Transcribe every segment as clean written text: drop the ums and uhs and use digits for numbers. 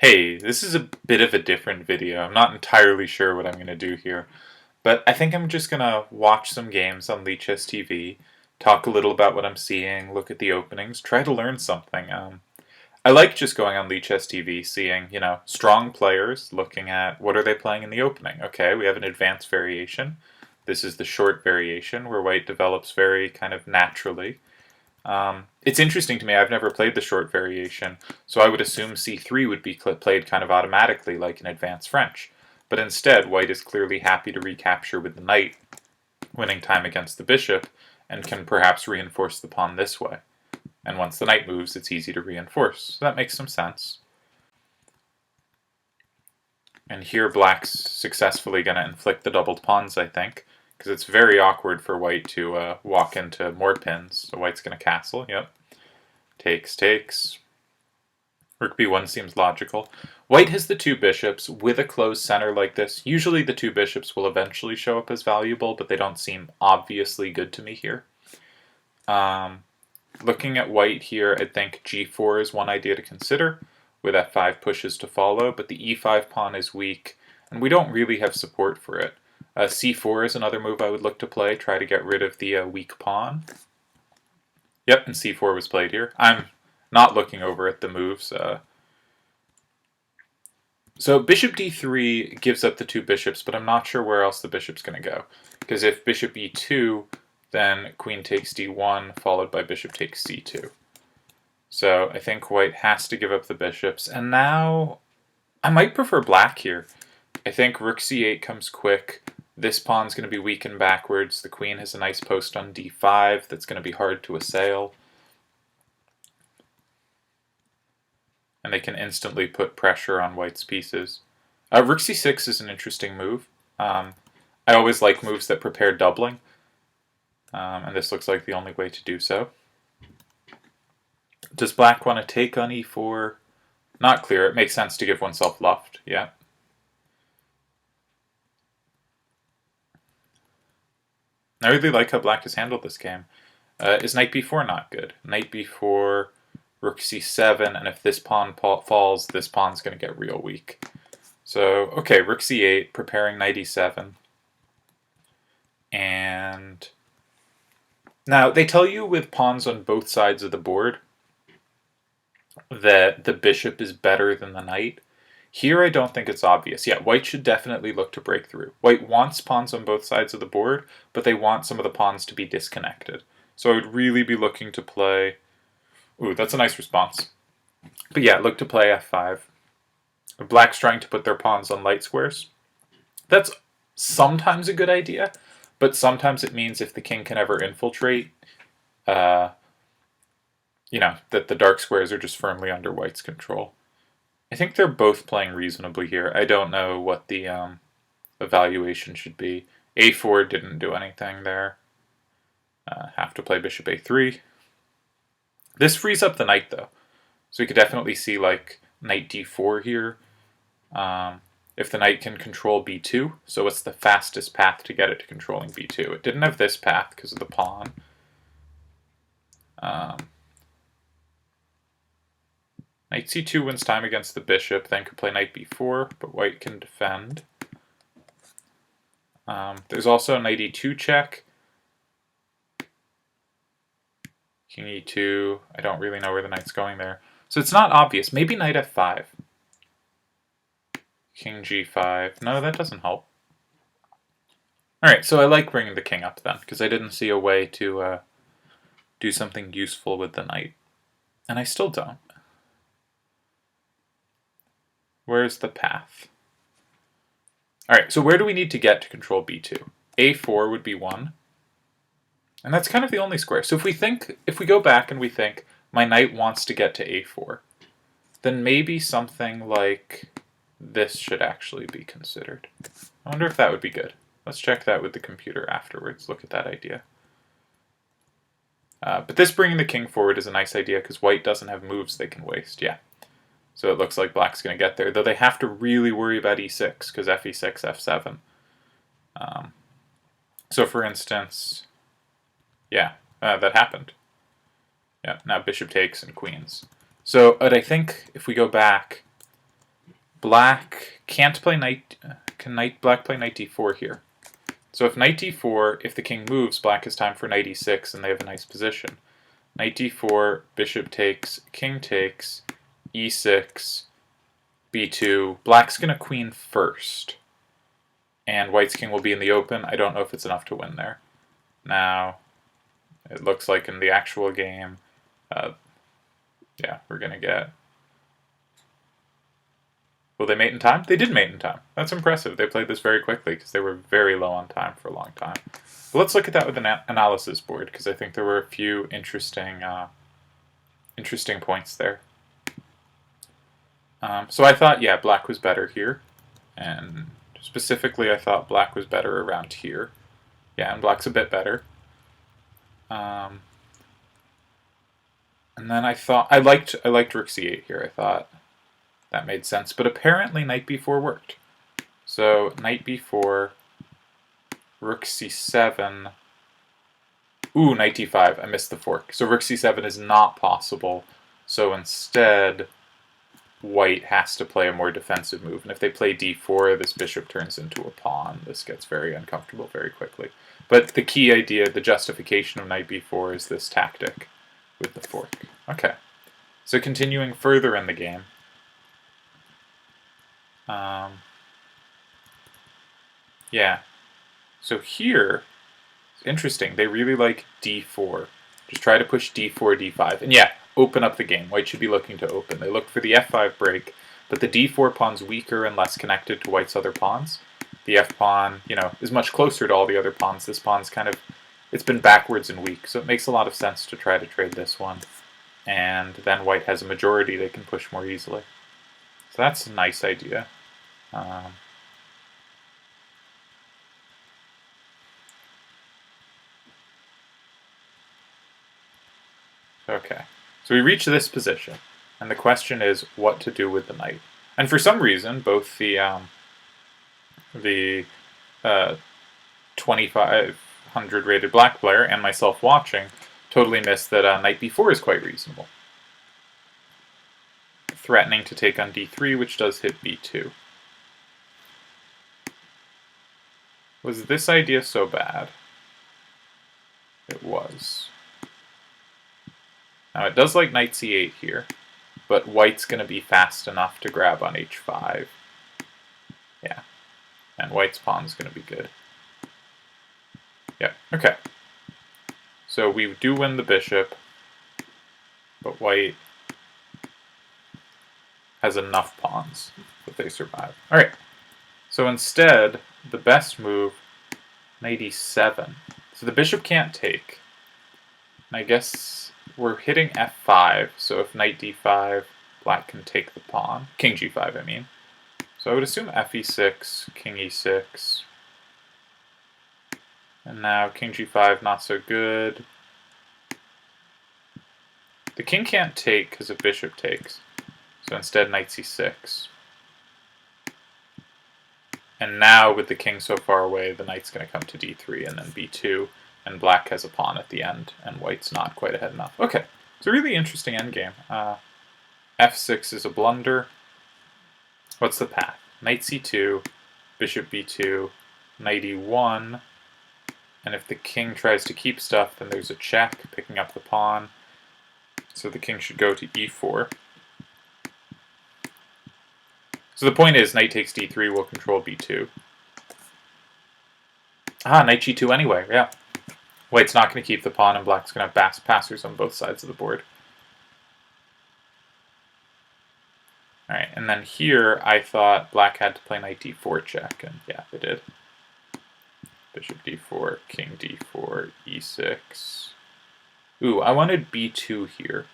Hey, this is a bit of a different video. I'm not entirely sure what I'm going to do here, but I think I'm just going to watch some games on LichessTV, talk a little about what I'm seeing, look at the openings, try to learn something. I like just going on LichessTV, seeing, strong players, looking at what are they playing in the opening. Okay, we have an advanced variation. This is the short variation, where white develops very kind of naturally. It's interesting to me, I've never played the short variation, so I would assume c3 would be played kind of automatically like in advanced French. But instead, white is clearly happy to recapture with the knight, winning time against the bishop, and can perhaps reinforce the pawn this way. And once the knight moves, it's easy to reinforce. So that makes some sense. And here black's successfully going to inflict the doubled pawns, I think, because it's very awkward for white to walk into more pins. So white's going to castle, yep. Takes, takes. Rook b1 seems logical. White has the two bishops with a closed center like this. Usually the two bishops will eventually show up as valuable, but they don't seem obviously good to me here. Looking at white here, I think g4 is one idea to consider, with f5 pushes to follow, but the e5 pawn is weak, and we don't really have support for it. c4 is another move I would look to play, try to get rid of the weak pawn. Yep, and c4 was played here. I'm not looking over at the moves. So bishop d3 gives up the two bishops, but I'm not sure where else the bishop's going to go. Because if bishop e2, then queen takes d1, followed by bishop takes c2. So I think white has to give up the bishops. And now I might prefer black here. I think rook c8 comes quick. This pawn's going to be weakened backwards. The queen has a nice post on d5 that's going to be hard to assail. And they can instantly put pressure on white's pieces. Rook c6 is an interesting move. I always like moves that prepare doubling. And this looks like the only way to do so. Does black want to take on e4? Not clear. It makes sense to give oneself luft, yeah. I really like how black has handled this game. Is knight b4 not good? Knight b4, rook c7, and if this pawn falls, this pawn's going to get real weak. So, okay, rook c8, preparing knight e7. And now, they tell you with pawns on both sides of the board that the bishop is better than the knight. Here I don't think it's obvious. Yeah, white should definitely look to break through. White wants pawns on both sides of the board, but they want some of the pawns to be disconnected. So I would really be looking to play... Ooh, that's a nice response. But yeah, look to play f5. Black's trying to put their pawns on light squares. That's sometimes a good idea, but sometimes it means if the king can ever infiltrate, that the dark squares are just firmly under white's control. I think they're both playing reasonably here. I don't know what the evaluation should be. a4 didn't do anything there. Have to play bishop a3. This frees up the knight, though. So we could definitely see, like, knight d4 here. If the knight can control b2, so what's the fastest path to get it to controlling b2? It didn't have this path because of the pawn. Knight c2 wins time against the bishop, then could play knight b4, but white can defend. There's also knight e2 check. King e2, I don't really know where the knight's going there. So it's not obvious. Maybe knight f5. King g5. No, that doesn't help. Alright, so I like bringing the king up then, because I didn't see a way to do something useful with the knight. And I still don't. Where's the path? Alright, so where do we need to get to control b2? a4 would be 1. And that's kind of the only square. So if we go back and we think, my knight wants to get to a4, then maybe something like this should actually be considered. I wonder if that would be good. Let's check that with the computer afterwards. Look at that idea. But this bringing the king forward is a nice idea because white doesn't have moves they can waste. Yeah. So it looks like black's going to get there, though they have to really worry about e6 because fe6, f7. So for instance, yeah, that happened. Yeah, now bishop takes and queens. So, but I think if we go back, Black can't play knight. Black play knight d4 here? So if knight d4, if the king moves, black has time for knight e6, and they have a nice position. Knight d4, bishop takes, king takes, e6, b2. Black's going to queen first, and white's king will be in the open. I don't know if it's enough to win there. Now, it looks like in the actual game, yeah, we're going to get... Will they mate in time? They did mate in time. That's impressive. They played this very quickly because they were very low on time for a long time. But let's look at that with an analysis board because I think there were a few interesting points there. So I thought, yeah, black was better here. And specifically, I thought black was better around here. Yeah, and black's a bit better. And then I thought, I liked rook c8 here. I thought that made sense. But apparently knight b4 worked. So knight b4, rook c7. Ooh, knight d5. I missed the fork. So rook c7 is not possible. So instead, white has to play a more defensive move. And if they play d4, this bishop turns into a pawn. This gets very uncomfortable very quickly. But the key idea, the justification of knight b4 is this tactic with the fork. Okay. So continuing further in the game. Yeah. So here, it's interesting. They really like d4. Just try to push d4, d5. And yeah, open up the game. White should be looking to open. They looked for the f5 break, but the d4 pawn's weaker and less connected to white's other pawns. The f pawn, you know, is much closer to all the other pawns. This pawn's kind of, it's been backwards and weak, so it makes a lot of sense to try to trade this one. And then white has a majority they can push more easily. So that's a nice idea. Okay, so we reach this position, and the question is what to do with the knight. And for some reason, both the 2500 rated black player and myself watching totally missed that knight b4 is quite reasonable. Threatening to take on d3, which does hit b2. Was this idea so bad? It was. Now it does like knight c8 here, but white's going to be fast enough to grab on h5. Yeah, and white's pawn's going to be good. Yeah, okay. So we do win the bishop, but white has enough pawns that they survive. Alright, so instead, the best move, knight e7. So the bishop can't take. And I guess we're hitting f5, so if knight d5, black can take the pawn. King g5, I mean. So I would assume f e6, king e6. And now king g5, not so good. The king can't take because a bishop takes. So instead, knight c6. And now, with the king so far away, the knight's going to come to d3 and then b2. And black has a pawn at the end, and white's not quite ahead enough. Okay, it's a really interesting endgame. f6 is a blunder. What's the path? Knight c2, bishop b2, knight e1. And if the king tries to keep stuff, then there's a check, picking up the pawn. So the king should go to e4. So the point is, knight takes d3 will control b2. Ah, knight g2 anyway, yeah. White's not going to keep the pawn, and black's going to have passers on both sides of the board. Alright, and then here, I thought black had to play knight d4 check, and yeah, they did. Bishop d4, king d4, e6. Ooh, I wanted b2 here,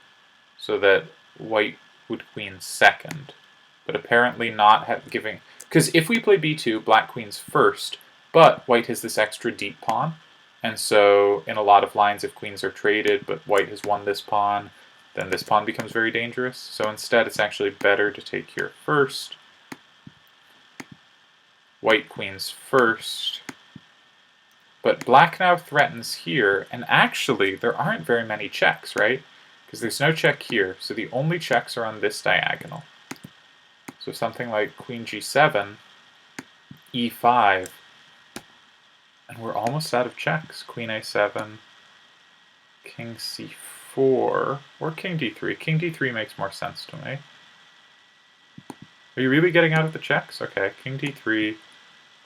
so that white would queen second. But apparently not giving... Because if we play b2, black queen's first, but white has this extra deep pawn. And so in a lot of lines, if queens are traded, but white has won this pawn, then this pawn becomes very dangerous. So instead, it's actually better to take here first. White queen's first. But black now threatens here, and actually, there aren't very many checks, right? Because there's no check here, so the only checks are on this diagonal. So something like queen g7, e5, and we're almost out of checks. Queen a7, king c4, or king d3. King d3 makes more sense to me. Are you really getting out of the checks? Okay, king d3,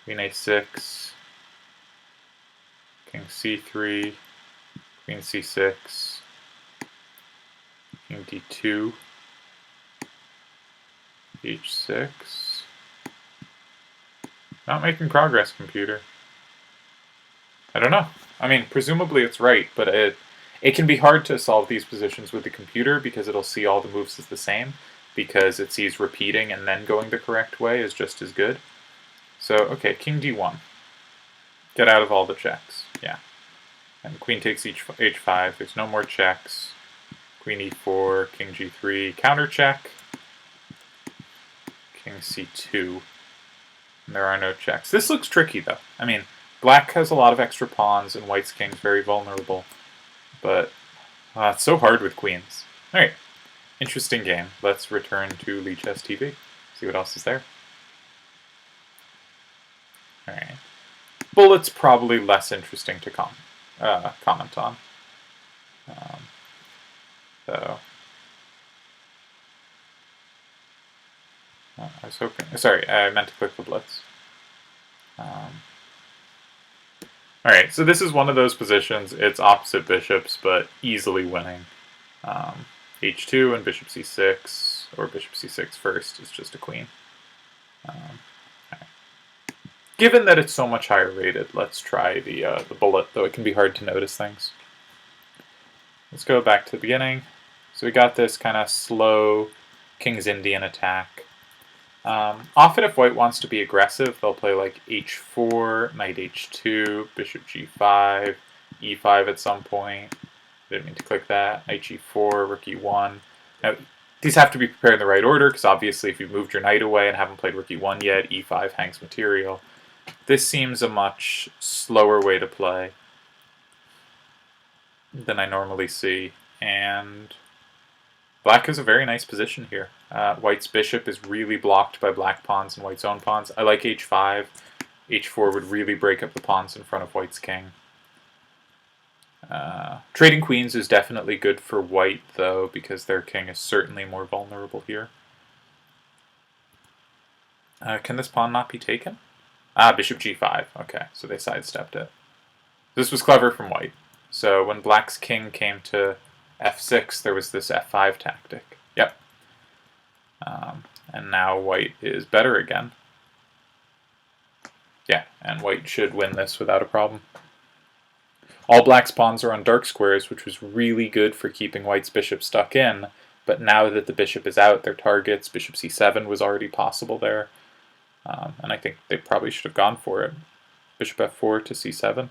queen a6, king c3, queen c6, king d2, h6. Not making progress, computer. I don't know. I mean, presumably it's right, but it can be hard to solve these positions with the computer because it'll see all the moves as the same, because it sees repeating and then going the correct way is just as good. So, okay, king d1. Get out of all the checks. Yeah. And queen takes h5. There's no more checks. Queen e4, king g3, counter check. King c2. And there are no checks. This looks tricky, though. I mean, black has a lot of extra pawns, and white's king's very vulnerable. But it's so hard with queens. Alright, interesting game. Let's return to LichessTV. See what else is there. Alright. Bullet's probably less interesting to comment on. So... I was hoping... Sorry, I meant to click the blitz. Alright, so this is one of those positions. It's opposite bishops, but easily winning. h2 and bishop c6, or bishop c6 first, is just a queen. Right. Given that it's so much higher rated, let's try the bullet, though it can be hard to notice things. Let's go back to the beginning. So we got this kind of slow King's Indian attack. Often if white wants to be aggressive, they'll play like h4, knight h2, bishop g5, e5 at some point. Didn't mean to click that. Knight g4, rook e1. Now, these have to be prepared in the right order, because obviously if you've moved your knight away and haven't played rook e1 yet, e5 hangs material. This seems a much slower way to play than I normally see, and black has a very nice position here. White's bishop is really blocked by black pawns and white's own pawns. I like h5. h4 would really break up the pawns in front of white's king. Trading queens is definitely good for white, though, because their king is certainly more vulnerable here. Can this pawn not be taken? Bishop g5. Okay, so they sidestepped it. This was clever from white. So when black's king came to f6, there was this f5 tactic. Yep. And now white is better again. Yeah, and white should win this without a problem. All black's pawns are on dark squares, which was really good for keeping white's bishop stuck in, but now that the bishop is out, their targets, bishop c7 was already possible there, and I think they probably should have gone for it. Bishop f4 to c7.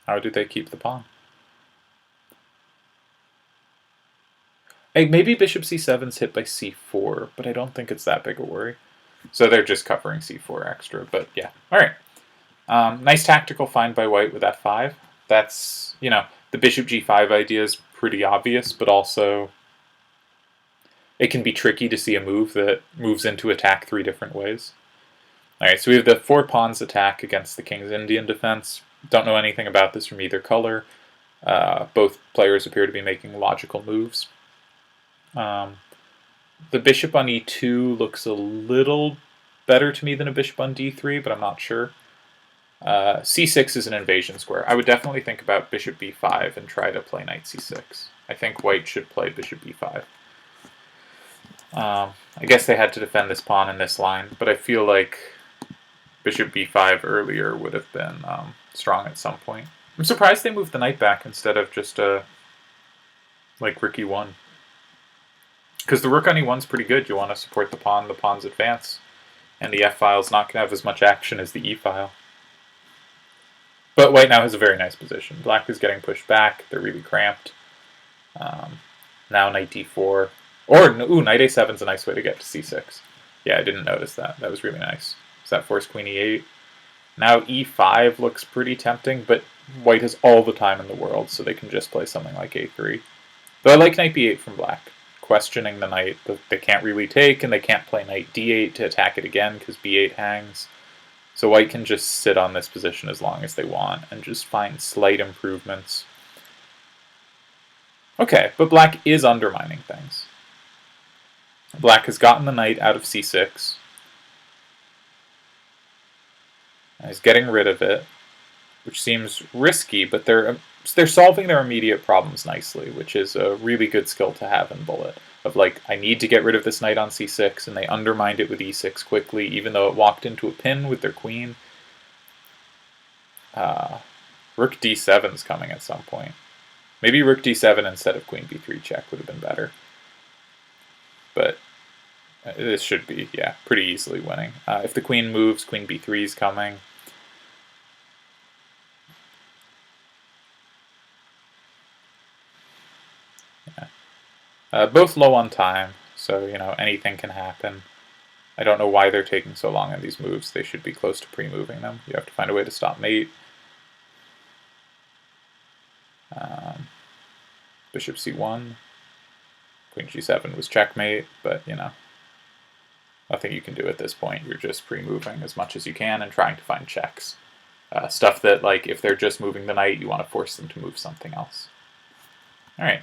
How do they keep the pawn? Maybe bishop c7's hit by c4, but I don't think it's that big a worry. So they're just covering c4 extra, but yeah. Alright. Nice tactical find by white with f5. That's, you know, the bishop g5 idea is pretty obvious, but also it can be tricky to see a move that moves into attack 3 different ways. Alright, so we have the 4 pawns attack against the King's Indian defense. Don't know anything about this from either color. Both players appear to be making logical moves. The bishop on e2 looks a little better to me than a bishop on d3, but I'm not sure. c6 is an invasion square. I would definitely think about bishop b5 and try to play knight c6. I think white should play bishop b5. I guess they had to defend this pawn in this line, but I feel like bishop b5 earlier would have been strong at some point. I'm surprised they moved the knight back instead of just like rook e1. Because the rook on e1 is pretty good. You want to support the pawn's advance. And the f-file is not going to have as much action as the e-file. But white now has a very nice position. Black is getting pushed back. They're really cramped. Now knight d4. Or, knight a7 is a nice way to get to c6. Yeah, I didn't notice that. That was really nice. So that forced queen e8. Now e5 looks pretty tempting, but white has all the time in the world, so they can just play something like a3. Though I like knight b8 from black questioning the knight, but they can't really take, and they can't play knight d8 to attack it again because b8 hangs. So white can just sit on this position as long as they want and just find slight improvements. Okay, but black is undermining things. Black has gotten the knight out of c6. He's getting rid of it, which seems risky, but they're solving their immediate problems nicely, which is a really good skill to have in Bullet. Of like, I need to get rid of this knight on c6, and they undermined it with e6 quickly, even though it walked into a pin with their queen. Rook d7 is coming at some point. Maybe rook d7 instead of queen b3 check would have been better. But this should be, yeah, pretty easily winning. If the queen moves, queen b3 is coming. Both low on time, so, you know, anything can happen. I don't know why they're taking so long on these moves. They should be close to pre-moving them. You have to find a way to stop mate. Bishop c1. Queen g7 was checkmate, but, you know, nothing you can do at this point. You're just pre-moving as much as you can and trying to find checks. Stuff that, like, if they're just moving the knight, you want to force them to move something else. Alright.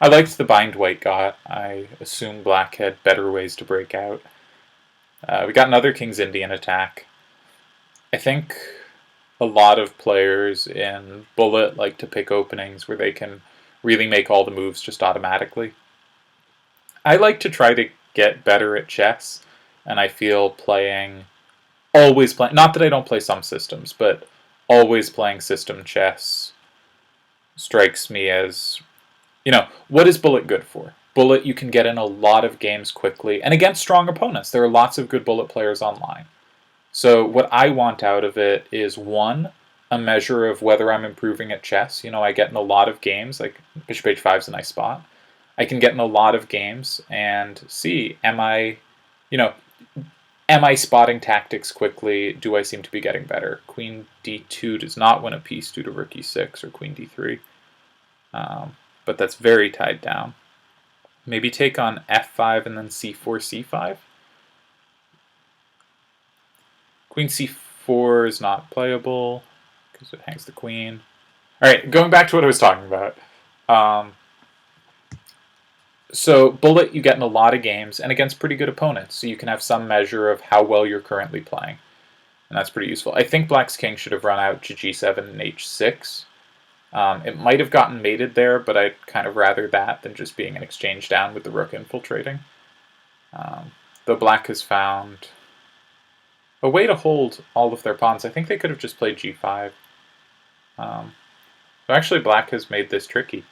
I liked the bind white got. I assume black had better ways to break out. We got another King's Indian attack. I think a lot of players in Bullet like to pick openings where they can really make all the moves just automatically. I like to try to get better at chess, and I feel always playing, not that I don't play some systems, but always playing system chess strikes me as, you know, what is Bullet good for? Bullet, you can get in a lot of games quickly, and against strong opponents. There are lots of good Bullet players online. So what I want out of it is, one, a measure of whether I'm improving at chess. You know, I get in a lot of games, like bishop h5 is a nice spot. I can get in a lot of games and see, am I spotting tactics quickly? Do I seem to be getting better? Queen d2 does not win a piece due to rook e6 or queen d3. But that's very tied down. Maybe take on f5 and then c4, c5. Queen c4 is not playable because it hangs the queen. Alright, going back to what I was talking about. So Bullet you get in a lot of games and against pretty good opponents, so you can have some measure of how well you're currently playing. And that's pretty useful. I think black's king should have run out to g7 and h6. It might have gotten mated there, but I'd kind of rather that than just being an exchange down with the rook infiltrating. Though black has found a way to hold all of their pawns. I think they could have just played g5. But actually black has made this tricky.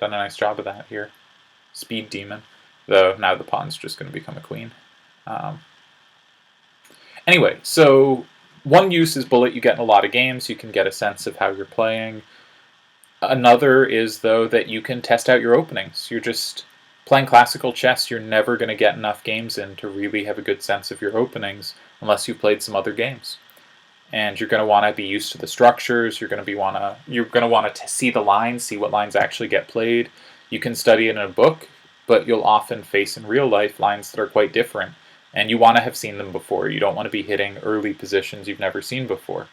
Done a nice job of that here. Speed demon. Though now the pawn's just going to become a queen. Anyway, so one use is Bullet you get in a lot of games. You can get a sense of how you're playing. Another is, though, that you can test out your openings. You're just playing classical chess. You're never going to get enough games in to really have a good sense of your openings unless you've played some other games. And you're going to want to be used to the structures. You're going to want to see the lines, see what lines actually get played. You can study it in a book, but you'll often face in real life lines that are quite different. And you want to have seen them before. You don't want to be hitting early positions you've never seen before.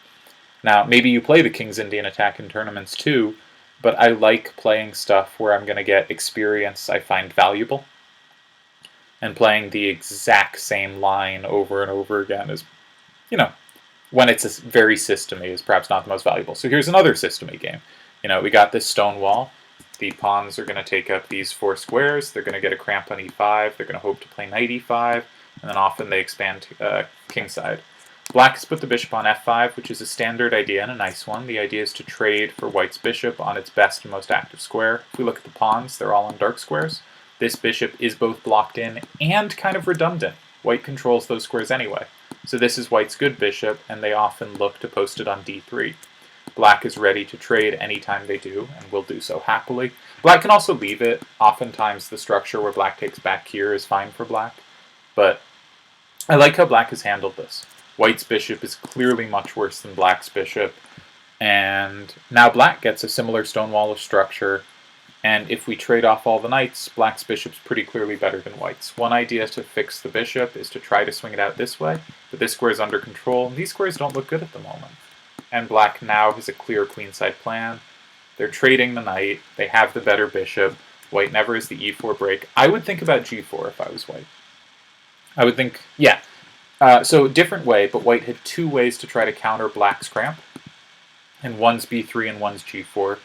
Now, maybe you play the King's Indian attack in tournaments too, but I like playing stuff where I'm going to get experience I find valuable. And playing the exact same line over and over again is, you know, when it's a very system-y, is perhaps not the most valuable. So here's another system-y game. You know, we got this stone wall. The pawns are going to take up these 4 squares. They're going to get a cramp on e5. They're going to hope to play knight e5. And then often they expand kingside. Black has put the bishop on f5, which is a standard idea and a nice one. The idea is to trade for white's bishop on its best and most active square. If we look at the pawns, they're all on dark squares. This bishop is both blocked in and kind of redundant. White controls those squares anyway. So this is white's good bishop, and they often look to post it on d3. Black is ready to trade anytime they do, and will do so happily. Black can also leave it. Oftentimes the structure where black takes back here is fine for black. But I like how black has handled this. White's bishop is clearly much worse than black's bishop, and now black gets a similar stone wall of structure. And if we trade off all the knights, black's bishop's pretty clearly better than white's. One idea to fix the bishop is to try to swing it out this way, but this square is under control, and these squares don't look good at the moment. And black now has a clear queenside plan. They're trading the knight, they have the better bishop, white never has the e4 break. I would think about g4 if I was white. I would think, yeah. So different way, but white had two ways to try to counter black's cramp. And one's b3 and one's g4.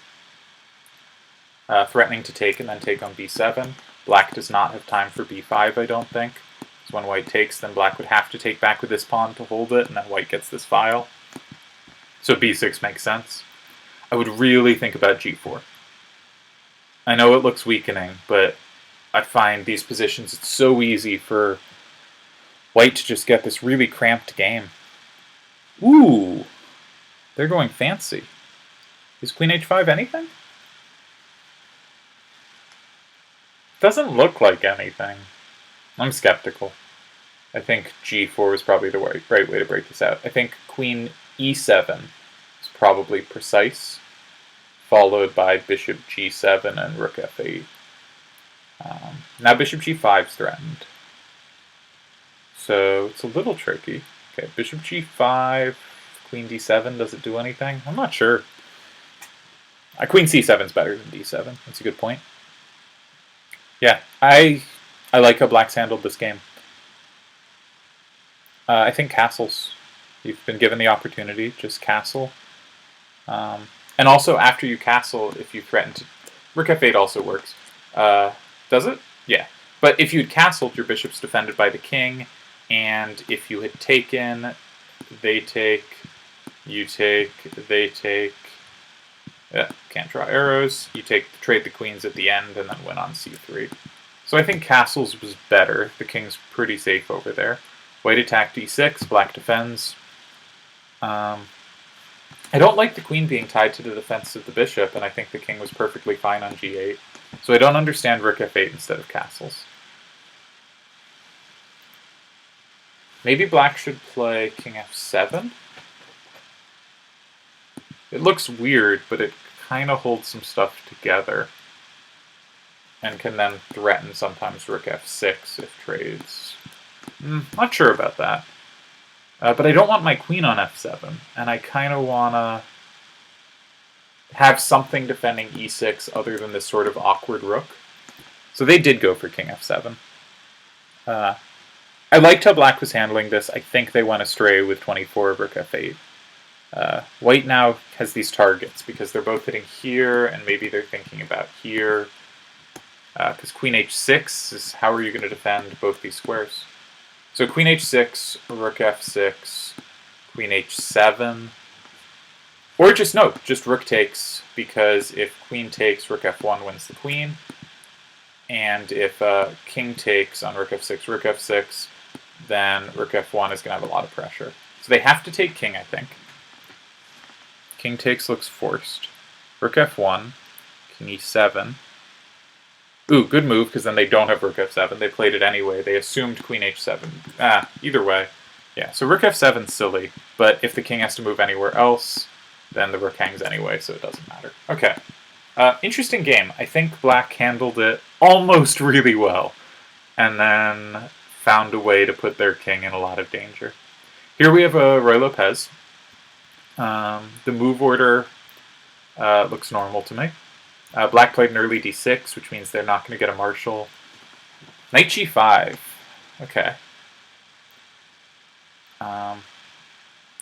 Threatening to take and then take on b7. Black does not have time for b5, I don't think. So when white takes, then black would have to take back with this pawn to hold it, and then white gets this file. So b6 makes sense. I would really think about g4. I know it looks weakening, but I find these positions, it's so easy for white to just get this really cramped game. Ooh! They're going fancy. Is queen h5 anything? Doesn't look like anything. I'm skeptical. I think g4 was probably the right way to break this out. I think queen e7 is probably precise, followed by bishop g7 and rook f8. Now bishop g5 is threatened. So it's a little tricky. Okay, bishop g5, queen d7, does it do anything? I'm not sure. Queen c7 is better than d7. That's a good point. Yeah, I like how black's handled this game. I think castles. You've been given the opportunity, just castle. And also, after you castle, if you threaten to... Rook f8 also works. Does it? Yeah. But if you'd castled, your bishop's defended by the king, and if you had taken, they take, you take, they take... Yeah, can't draw arrows. You trade the queens at the end and then win on c3. So I think castles was better. The king's pretty safe over there. White attacked d6, black defends. I don't like the queen being tied to the defense of the bishop, and I think the king was perfectly fine on g8. So I don't understand rook f8 instead of castles. Maybe black should play king f7? It looks weird, but it kind of holds some stuff together. And can then threaten sometimes rook f6 if trades. Not sure about that. But I don't want my queen on f7, and I kind of want to have something defending e6 other than this sort of awkward rook. So they did go for king f7. I liked how black was handling this. I think they went astray with 24 rook f8. White now has these targets because they're both hitting here, and maybe they're thinking about here. Because queen h6 is how are you going to defend both these squares? So queen h6, rook f6, queen h7, or just rook takes, because if queen takes, rook f1 wins the queen, and if king takes on rook f6, then rook f1 is going to have a lot of pressure. So they have to take king, I think. King takes looks forced. Rook f1, king e7. Ooh, good move, because then they don't have rook f7. They played it anyway. They assumed queen h7. Either way. Yeah, so rook f7's silly, but if the king has to move anywhere else, then the rook hangs anyway, so it doesn't matter. Okay. Interesting game. I think black handled it almost really well, and then found a way to put their king in a lot of danger. Here we have a Roy Lopez. The move order looks normal to me. Black played an early d6, which means they're not going to get a marshal. Knight g5. Okay.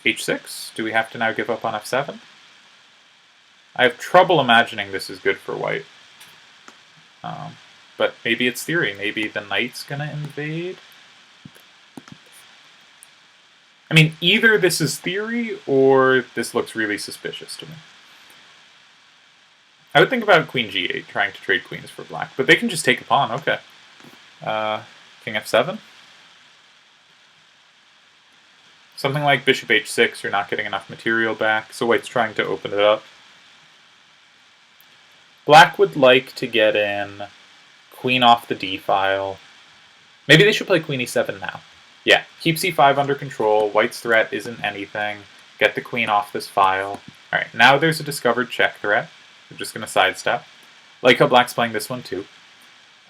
h6. Do we have to now give up on f7? I have trouble imagining this is good for white. But maybe it's theory. Maybe the knight's going to invade? I mean, either this is theory, or this looks really suspicious to me. I would think about queen g8, trying to trade queens for black, but they can just take a pawn, okay. King f7? Something like bishop h6, you're not getting enough material back, so white's trying to open it up. Black would like to get in queen off the d file. Maybe they should play queen e7 now. Yeah, keep c5 under control, white's threat isn't anything, get the queen off this file. Alright, now there's a discovered check threat. We're just going to sidestep. Like how black's playing this one too.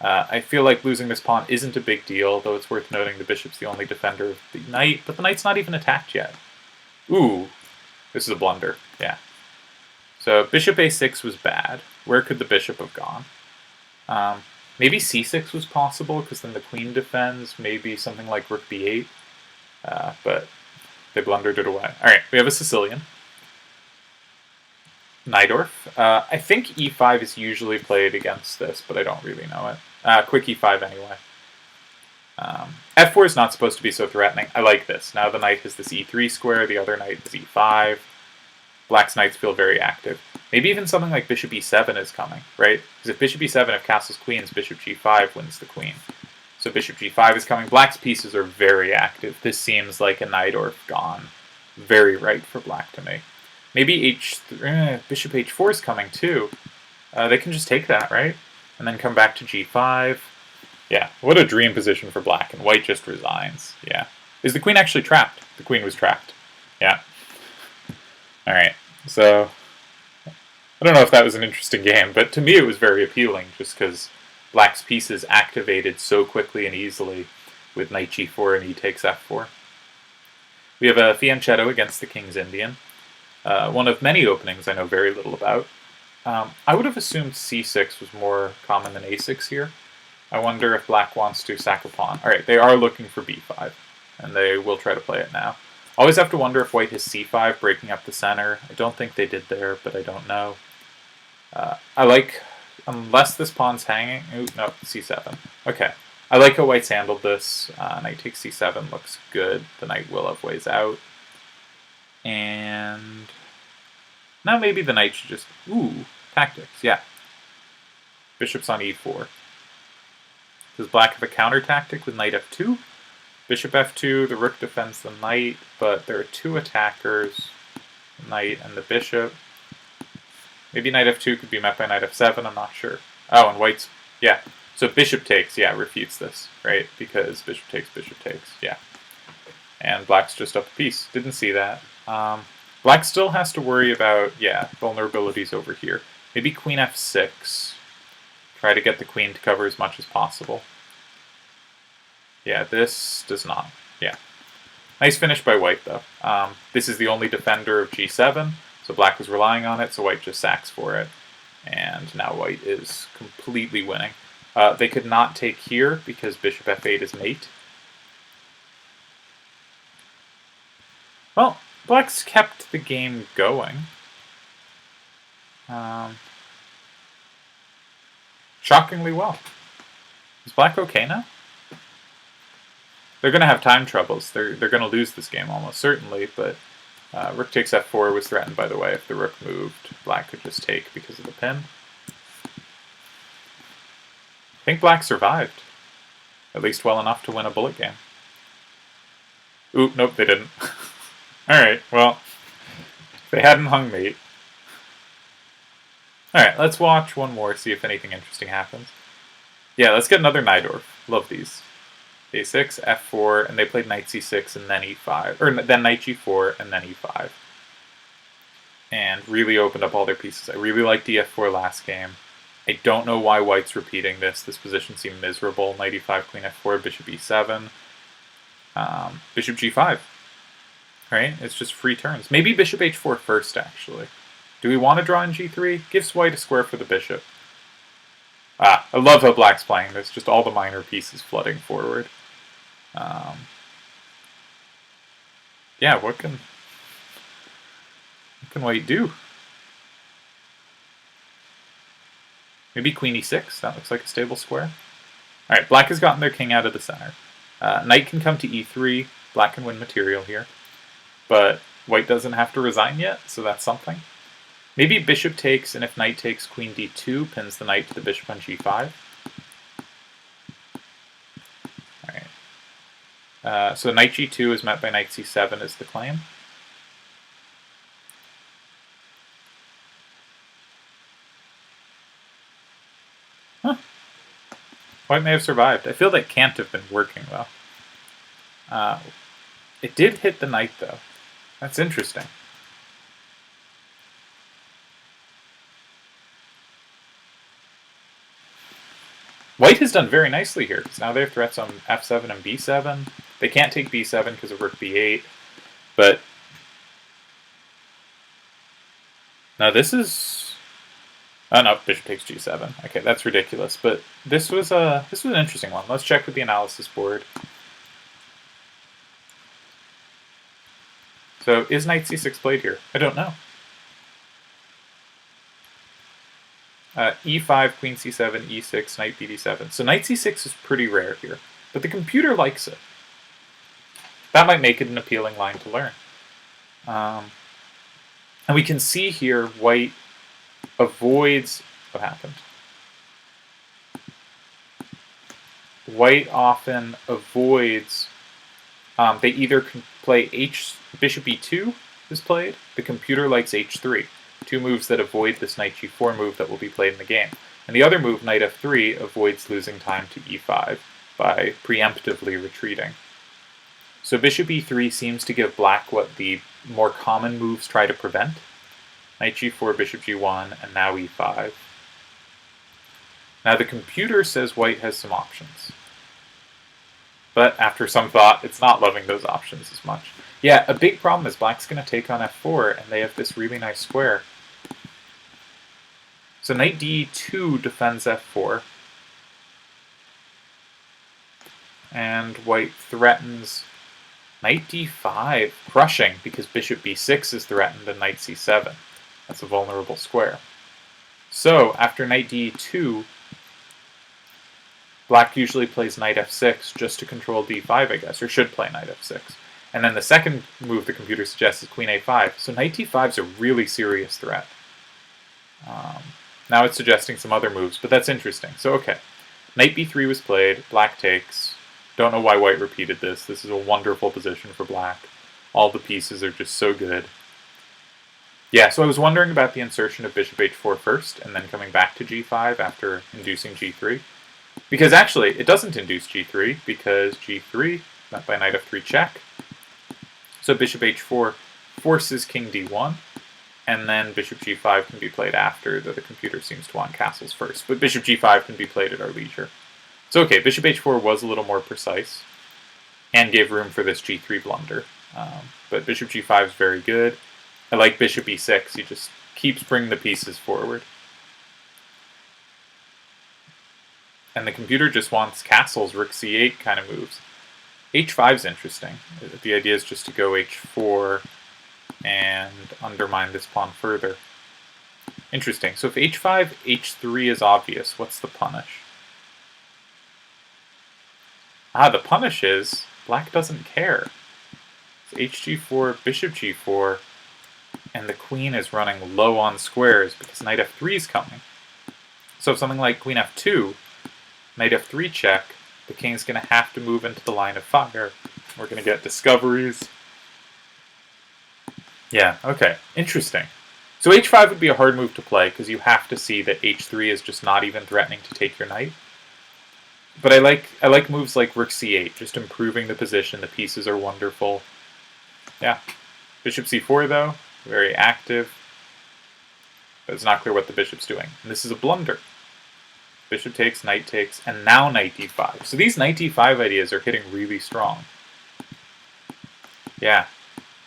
I feel like losing this pawn isn't a big deal, though it's worth noting the bishop's the only defender of the knight, but the knight's not even attacked yet. Ooh, this is a blunder, yeah. So bishop a6 was bad. Where could the bishop have gone? Maybe c6 was possible, because then the queen defends. Maybe something like rook b8. But they blundered it away. Alright, we have a Sicilian. Najdorf. I think e5 is usually played against this, but I don't really know it. Quick e5 anyway. f4 is not supposed to be so threatening. I like this. Now the knight has this e3 square, the other knight has e5. Black's knights feel very active. Maybe even something like bishop e7 is coming, right? Because if bishop e7, if castles queens, bishop g5 wins the queen. So bishop g5 is coming. Black's pieces are very active. This seems like a Najdorf gone. Very right for black to me. Maybe bishop h4 is coming too. They can just take that, right? And then come back to g5. Yeah, what a dream position for black, and white just resigns. Yeah. Is the queen actually trapped? The queen was trapped. Yeah. Alright, so I don't know if that was an interesting game, but to me it was very appealing, just because black's pieces activated so quickly and easily with knight g4 and e takes f4. We have a fianchetto against the King's Indian. One of many openings I know very little about. I would have assumed c6 was more common than a6 here. I wonder if black wants to sack a pawn. Alright, they are looking for b5, and they will try to play it now. Always have to wonder if white has c5, breaking up the center. I don't think they did there, but I don't know. I like, unless this pawn's hanging... Ooh, no, c7. Okay. I like how white's handled this. Knight takes c7 looks good. The knight will have ways out. And now maybe the knight should just... Ooh, tactics, yeah. Bishop's on e4. Does black have a counter tactic with knight f2? Bishop f2, the rook defends the knight, but there are two attackers, the knight and the bishop. Maybe knight f2 could be met by knight f7, I'm not sure. Oh, and white's... Yeah, so bishop takes, yeah, refutes this, right? Because bishop takes, yeah. And black's just up a piece. Didn't see that. Black still has to worry about, yeah, vulnerabilities over here. Maybe queen f6. Try to get the queen to cover as much as possible. Yeah, this does not. Yeah. Nice finish by white, though. This is the only defender of g7, so black was relying on it, so white just sacks for it. And now white is completely winning. They could not take here, because bishop f8 is mate. Well, black's kept the game going. Shockingly well. Is black okay now? They're going to have time troubles. They're going to lose this game almost certainly, but rook takes f4 was threatened, by the way. If the rook moved, black could just take because of the pin. I think black survived. At least well enough to win a bullet game. Ooh, nope, they didn't. Alright, well, they hadn't hung mate. Alright, let's watch one more, see if anything interesting happens. Yeah, let's get another Najdorf. Love these. a6, f4, and they played knight c6 and then e5, or then knight g4 and then e5. And really opened up all their pieces. I really liked df4 last game. I don't know why white's repeating this. This position seemed miserable. Knight e5, queen f4, bishop e7, bishop g5. Right? It's just free turns. Maybe bishop h4 first, actually. Do we want to draw in g3? Gives white a square for the bishop. I love how black's playing this. Just all the minor pieces flooding forward. Yeah, what can white do? Maybe queen e6. That looks like a stable square. Alright, black has gotten their king out of the center. Knight can come to e3. Black can win material here. But white doesn't have to resign yet, so that's something. Maybe bishop takes, and if knight takes, queen d2 pins the knight to the bishop on g5. Alright. So knight g2 is met by knight c7 is the claim. Huh. White may have survived. I feel that can't have been working, though. It did hit the knight, though. That's interesting. White has done very nicely here, because now they have threats on f7 and b7. They can't take b7 because of rook b8, but now this is... Oh no, bishop takes g7. Okay, that's ridiculous, but this was an interesting one. Let's check with the analysis board. So is knight c6 played here? I don't know. E5, queen c7, e6, knight bd7. So knight c6 is pretty rare here, but the computer likes it. That might make it an appealing line to learn. And we can see here white avoids... What happened? White often avoids... they either can play bishop e2 is played. The computer likes h3. Two moves that avoid this knight g4 move that will be played in the game. And the other move, knight f3, avoids losing time to e5 by preemptively retreating. So bishop e3 seems to give black what the more common moves try to prevent. Knight g4, bishop g1, and now e5. Now the computer says white has some options. But after some thought, it's not loving those options as much. Yeah, a big problem is black's going to take on f4, and they have this really nice square. So knight d2 defends f4. And white threatens knight d5, crushing, because bishop b6 is threatened and knight c7. That's a vulnerable square. So, after knight d2, black usually plays knight f6 just to control d5, I guess, or should play knight f6. And then the second move the computer suggests is queen a5. So knight d5 is a really serious threat. Now it's suggesting some other moves, but that's interesting. So okay, knight b3 was played, black takes. Don't know why white repeated this. This is a wonderful position for black. All the pieces are just so good. Yeah, so I was wondering about the insertion of bishop h4 first, and then coming back to g5 after inducing g3. Because actually, it doesn't induce g3, because g3, met by knight f3 check. So bishop h4 forces king d1, and then bishop g5 can be played after, though the computer seems to want castles first. But bishop g5 can be played at our leisure. So okay, bishop h4 was a little more precise, and gave room for this g3 blunder. But bishop g5 is very good. I like bishop e6, he just keeps bringing the pieces forward. And the computer just wants castles, rook c8 kind of moves. h5 is interesting. The idea is just to go h4 and undermine this pawn further. Interesting. So if h5, h3 is obvious, what's the punish? The punish is black doesn't care. It's hg4, bishop g4, and the queen is running low on squares because knight f3 is coming. So if something like queen f2, knight f3 check, the king's going to have to move into the line of fire. We're going to get discoveries. Yeah, okay, interesting. So h5 would be a hard move to play because you have to see that h3 is just not even threatening to take your knight. But I like moves like rook c8, just improving the position. The pieces are wonderful. Yeah. Bishop c4 though, very active. But it's not clear what the bishop's doing. And this is a blunder. Bishop takes, and now knight d5. So these knight d5 ideas are hitting really strong. Yeah.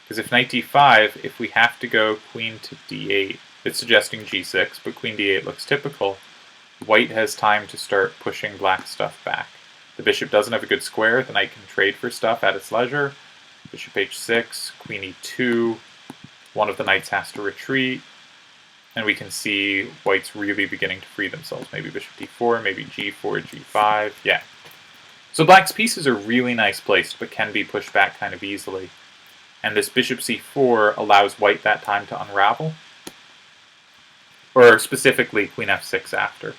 Because if knight d5, if we have to go queen to d8, it's suggesting g6, but queen d8 looks typical. White has time to start pushing black stuff back. The bishop doesn't have a good square. The knight can trade for stuff at its leisure. Bishop h6, queen e2. One of the knights has to retreat. And we can see white's really beginning to free themselves. Maybe bishop d4, maybe g4, g5. Yeah. So black's pieces are really nice placed, but can be pushed back kind of easily. And this bishop c4 allows white that time to unravel. Or specifically queen f6 after.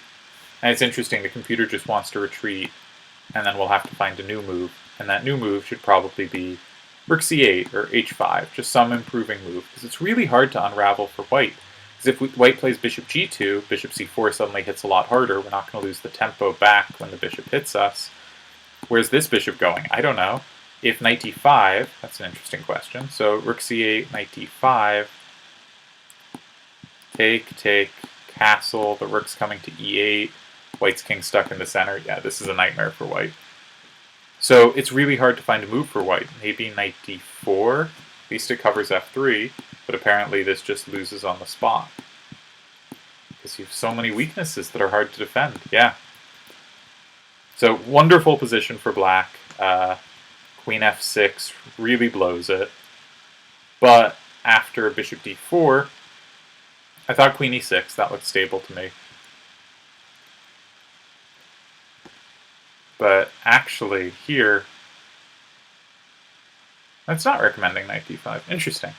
And it's interesting, the computer just wants to retreat, and then we'll have to find a new move. And that new move should probably be rook c8 or h5, just some improving move. Because it's really hard to unravel for white. Because if white plays bishop g2, bishop c4 suddenly hits a lot harder. We're not going to lose the tempo back when the bishop hits us. Where's this bishop going? I don't know. If knight d5, that's an interesting question. So rook c8, knight d5, take, castle, the rook's coming to e8. White's king stuck in the center. Yeah, this is a nightmare for white. So it's really hard to find a move for white. Maybe knight d4. At least it covers f3, but apparently this just loses on the spot. Because you have so many weaknesses that are hard to defend. Yeah. So wonderful position for black. Queen f6 really blows it. But after bishop d4, I thought queen e6. That looked stable to me. But actually here, it's not recommending knight d5. Interesting.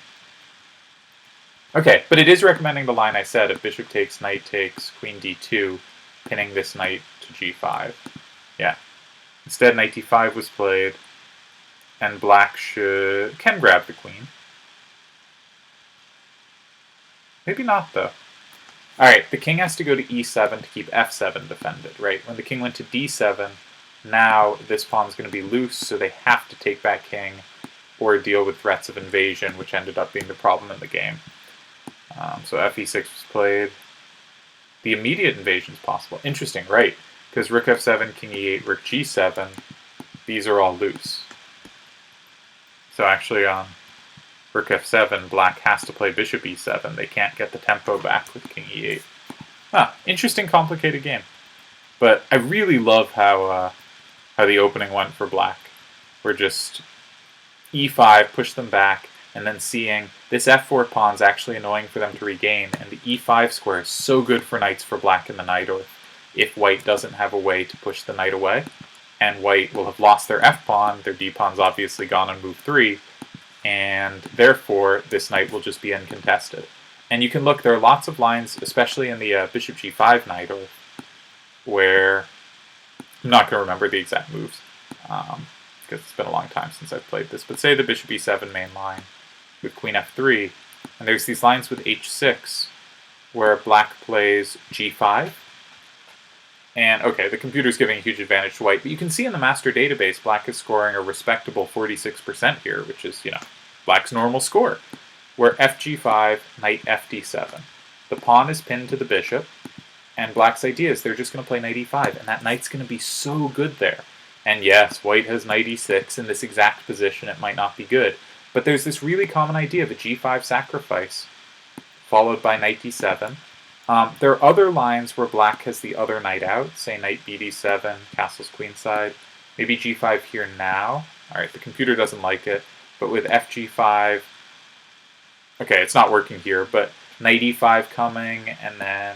Okay, but it is recommending the line I said of bishop takes, knight takes, queen d2, pinning this knight to g5. Yeah. Instead, knight d5 was played, and black can grab the queen. Maybe not, though. Alright, the king has to go to e7 to keep f7 defended, right? When the king went to d7, now this pawn's going to be loose, so they have to take back king or deal with threats of invasion, which ended up being the problem in the game. So fe6 was played. The immediate invasion is possible. Interesting, right? Because rook f7, king e8, rook g7, these are all loose. So actually on rook f7, black has to play bishop e7. They can't get the tempo back with king e8. Interesting, complicated game. But I really love how the opening went for black. We're just e5, push them back, and then seeing this f4 pawn's actually annoying for them to regain, and the e5 square is so good for knights for black in the knight, or if white doesn't have a way to push the knight away, and white will have lost their f-pawn, their d-pawn's obviously gone on move 3, and therefore this knight will just be uncontested. And you can look, there are lots of lines, especially in the bishop g5 knight, or where I'm not going to remember the exact moves, because it's been a long time since I've played this, but say the bishop e7 main line with queen f3, and there's these lines with h6 where black plays g5, and okay, the computer's giving a huge advantage to white, but you can see in the master database black is scoring a respectable 46% here, which is, black's normal score, where fg5, knight fd7. The pawn is pinned to the bishop, and black's idea is they're just going to play knight e5, and that knight's going to be so good there. And yes, white has knight e6 in this exact position, it might not be good, but there's this really common idea of a g5 sacrifice, followed by knight d7. There are other lines where black has the other knight out, say knight bd7, castles queenside, maybe g5 here now. Alright, the computer doesn't like it, but with fg5, okay, it's not working here, but knight e5 coming, and then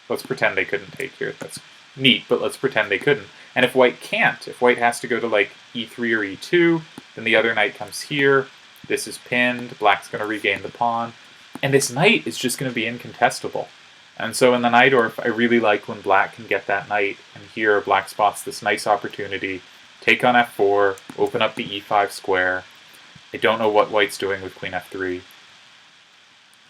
let's pretend they couldn't take here. That's neat, but let's pretend they couldn't. And if white can't, if white has to go to like e3 or e2, then the other knight comes here, this is pinned, black's going to regain the pawn, and this knight is just going to be incontestable. And so in the Najdorf, I really like when black can get that knight, and here black spots this nice opportunity, take on f4, open up the e5 square. I don't know what white's doing with queen f3.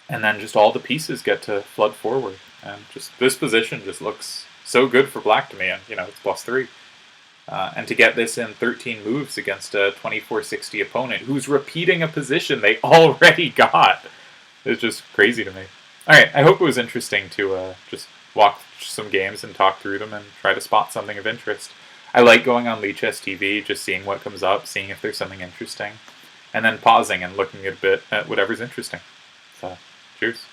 And then just all the pieces get to flood forward. And just this position just looks so good for black to me, and it's +3. And to get this in 13 moves against a 2460 opponent who's repeating a position they already got is just crazy to me. Alright, I hope it was interesting to just watch some games and talk through them and try to spot something of interest. I like going on LichessTV, just seeing what comes up, seeing if there's something interesting, and then pausing and looking a bit at whatever's interesting. So, cheers.